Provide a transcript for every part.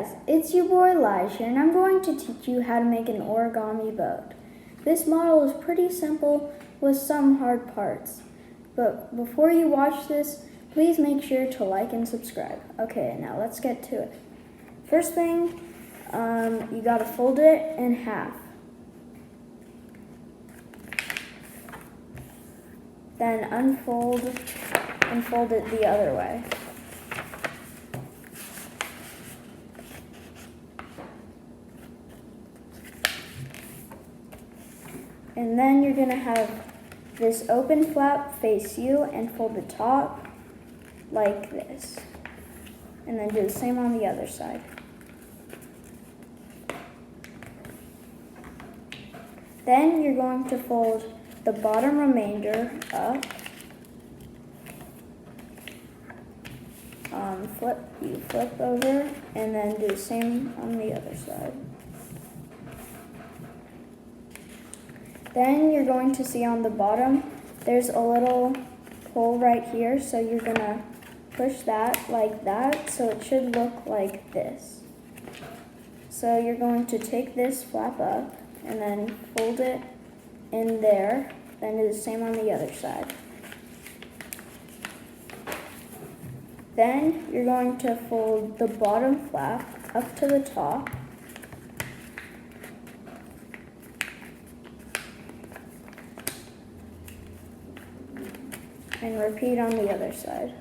guys, it's your boy Elijah and I'm going to teach you how to make an origami boat. This model is pretty simple with some hard parts. But before you watch this, please make sure to like and subscribe. Okay, now let's get to it. First thing, you gotta fold it in half. Then unfold and fold it the other way. And then you're gonna have this open flap face you and fold the top like this. And then do the same on the other side. Then you're going to fold the bottom remainder up. You flip over and then do the same on the other side. Then you're going to see on the bottom, there's a little hole right here, so you're gonna push that like that, so it should look like this. So you're going to take this flap up and then fold it in there, then do the same on the other side. Then you're going to fold the bottom flap up to the top. And repeat on the other side.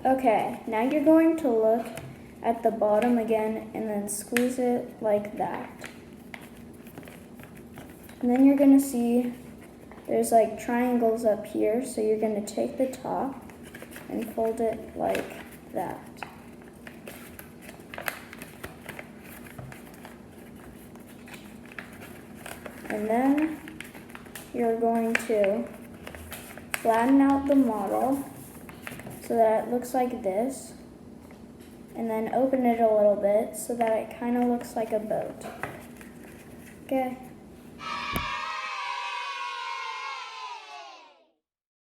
Okay, now you're going to look at the bottom again and then squeeze it like that. And then you're going to see there's like triangles up here, so you're going to take the top and fold it like that. And then you're going to flatten out the model so that it looks like this, and then open it a little bit so that it kind of looks like a boat. Okay.